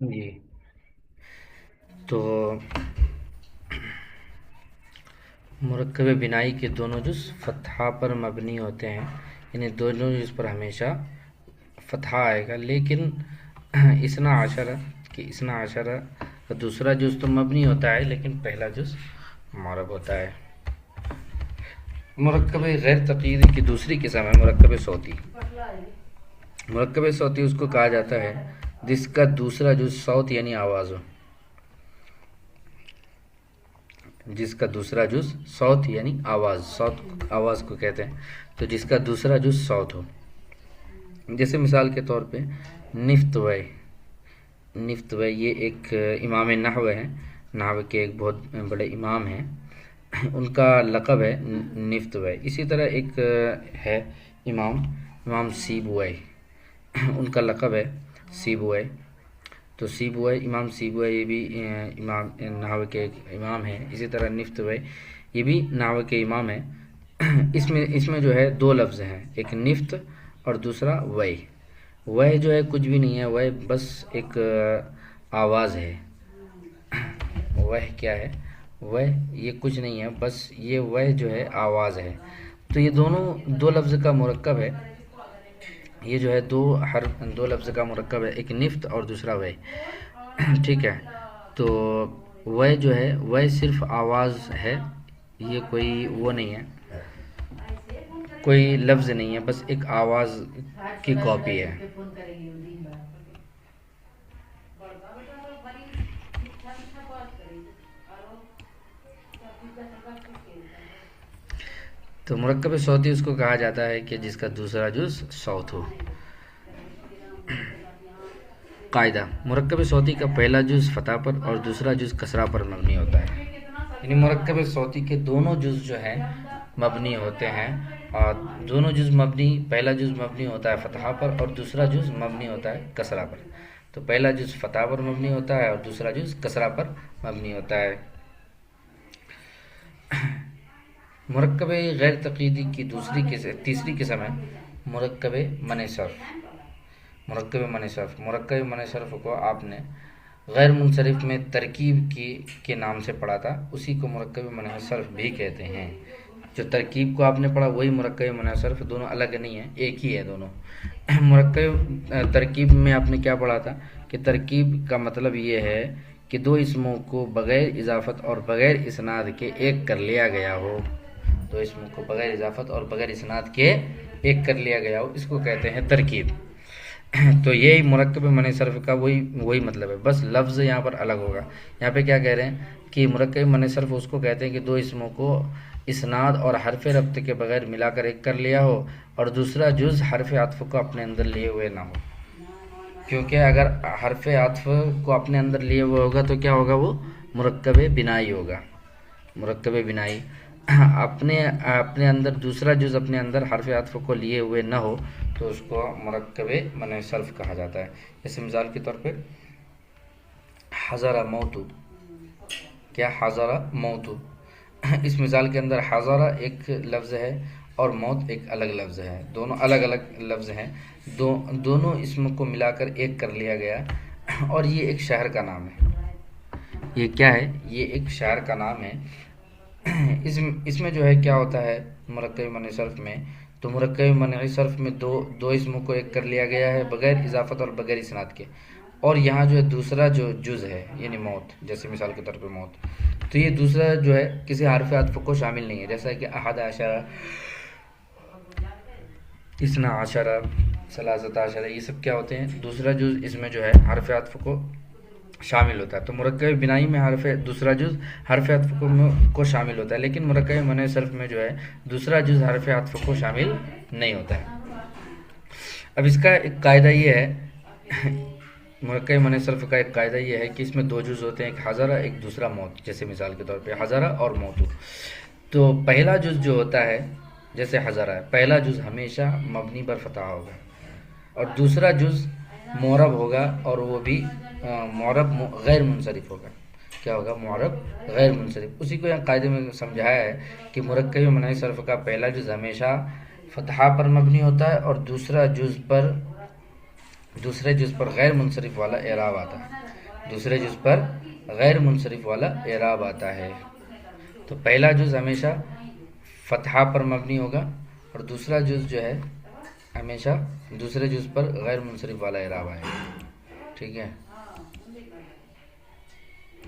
جی، تو مرکب بنائی کے دونوں جز فتحہ پر مبنی ہوتے ہیں، یعنی دونوں جز پر ہمیشہ فتحہ آئے گا، لیکن اثنا عشرہ اثنا عشرہ کا دوسرا جز تو مبنی ہوتا ہے لیکن پہلا جز معرب ہوتا ہے۔ مرکب غیر تقییدی کی دوسری قسم ہے مرکب صوتی۔ مرکب صوتی اس کو کہا جاتا ہے جس کا دوسرا جز صوت یعنی آواز ہو، جس کا دوسرا جز صوت یعنی آواز کو کہتے ہیں، تو جس کا دوسرا جز صوت ہو، جیسے مثال کے طور پہ نفت وے یہ ایک امام نحو ہے، نحو کے ایک بہت بڑے امام ہیں، ان کا لقب ہے نفت وے۔ اسی طرح ایک ہے امام سیبوئے، ان کا لقب ہے سیبوئے۔ تو سیبوئے امام سیبوئے یہ بھی امام نحو کے ایک امام ہیں۔ اسی طرح نفت وے یہ بھی نحو کے امام ہیں۔ اس میں جو ہے دو لفظ ہیں، ایک نفت اور دوسرا وے۔ وے جو ہے کچھ بھی نہیں ہے، وے بس ایک آواز ہے۔ وہ کیا ہے؟ وہ یہ کچھ نہیں ہے، بس یہ وہ جو ہے آواز ہے۔ تو یہ دو لفظ کا مرکب ہے، یہ جو ہے دو لفظ کا مرکب ہے، ایک نفت اور دوسرا وہ۔ ٹھیک ہے، تو وہ جو ہے وہ صرف آواز ہے، یہ کوئی وہ نہیں ہے، کوئی لفظ نہیں ہے، بس ایک آواز کی کاپی ہے۔ تو مرکب صوتی اس کو کہا جاتا ہے کہ جس کا دوسرا جز صوت ہو۔ قاعدہ: مرکب صوتی کا پہلا جز فتح پر اور دوسرا جز کسرہ پر مبنی ہوتا ہے، یعنی مرکب صوتی کے دونوں جز جو ہیں مبنی ہوتے ہیں، اور دونوں جز پہلا جز مبنی ہوتا ہے فتحہ پر اور دوسرا جز مبنی ہوتا ہے کسرہ پر۔ تو پہلا جز فتح پر مبنی ہوتا ہے اور دوسرا جز کسرہ پر مبنی ہوتا ہے۔ مرکب غیر تقییدی کی تیسری قسم ہے مرکب منع صرف۔ مرکب منع صرف کو آپ نے غیر منصرف میں ترکیب کے نام سے پڑھا تھا، اسی کو مرکب منع صرف بھی کہتے ہیں۔ جو ترکیب کو آپ نے پڑھا وہی مرکب منع صرف، دونوں الگ نہیں ہیں، ایک ہی ہے دونوں۔ مرکب ترکیب میں آپ نے کیا پڑھا تھا کہ ترکیب کا مطلب یہ ہے کہ دو اسموں کو بغیر اضافت اور بغیر اسناد کے ایک کر لیا گیا ہو، دو اسموں کو بغیر اضافت اور بغیر اسناد کے ایک کر لیا گیا ہو، اس کو کہتے ہیں ترکیب۔ تو یہی مرکب منع صرف کا وہی مطلب ہے، بس لفظ یہاں پر الگ ہوگا۔ یہاں پہ کیا کہہ رہے ہیں کہ مرکب منع صرف اس کو کہتے ہیں کہ دو اسموں کو اسناد اور حرف ربط کے بغیر ملا کر ایک کر لیا ہو، اور دوسرا جز حرف عطف کو اپنے اندر لیے ہوئے نہ ہو، کیونکہ اگر حرف عطف کو اپنے اندر لیے ہوئے ہوگا تو کیا ہوگا؟ وہ مرکب بنائی ہوگا۔ مرکب بنائی اپنے اندر دوسرا جز اپنے اندر حرف عطف کو لیے ہوئے نہ ہو تو اس کو مرکب منع صرف کہا جاتا ہے۔ جیسے مثال کے طور پہ حضر موت، کیا حضر موت، اس مثال کے اندر حضر ایک لفظ ہے اور موت ایک الگ لفظ ہے، دونوں الگ الگ لفظ ہیں، دونوں اسم کو ملا کر ایک کر لیا گیا، اور یہ ایک شہر کا نام ہے۔ یہ کیا ہے؟ یہ ایک شہر کا نام ہے۔ اس میں جو ہے کیا ہوتا ہے مرکب منع صرف میں، تو مرکب منع صرف میں دو اسموں کو ایک کر لیا گیا ہے بغیر اضافت اور بغیر اسناد کے، اور یہاں جو ہے دوسرا جو جز ہے یعنی موت، جیسے مثال کے طور پہ موت، تو یہ دوسرا جو ہے کسی حرف عطف کو شامل نہیں ہے، جیسا کہ احد عشرہ، اثنا عشرہ، ثلاثۃ عشرہ، یہ سب کیا ہوتے ہیں؟ دوسرا جز اس میں جو ہے حرف عطف کو شامل ہوتا ہے۔ تو مرکب بنائی میں دوسرا جز حرف عطف کو شامل ہوتا ہے، لیکن مرکب منع صرف میں جو ہے دوسرا جز حرف عطف کو شامل نہیں ہوتا ہے۔ اب اس کا ایک قاعدہ یہ ہے، مرکب منع صرف کا ایک قاعدہ یہ ہے کہ اس میں دو جز ہوتے ہیں، ایک حضرہ ایک دوسرا موت، جیسے مثال کے طور پہ حضرہ اور موت۔ تو پہلا جز جو ہوتا ہے جیسے حضرہ ہے، پہلا جز ہمیشہ مبنی پر فتح ہوگا، اور دوسرا جز معرب ہوگا، اور وہ بھی معرب غیر منصرف ہوگا۔ کیا ہوگا؟ معرب غیر منصرف۔ اسی کو یہاں قاعدے میں سمجھایا ہے کہ مرکب منع صرف کا پہلا جز ہمیشہ فتحہ پر مبنی ہوتا ہے اور دوسرا جز پر دوسرے جز پر غیر منصرف والا اعراب آتا ہے، دوسرے جز پر غیر منصرف والا اعراب آتا ہے. تو پہلا جز ہمیشہ فتحہ پر مبنی ہوگا اور دوسرا جز جو ہے ہمیشہ دوسرے جز پر غیر منصرف والا اعراب آئے گا. ٹھیک ہے.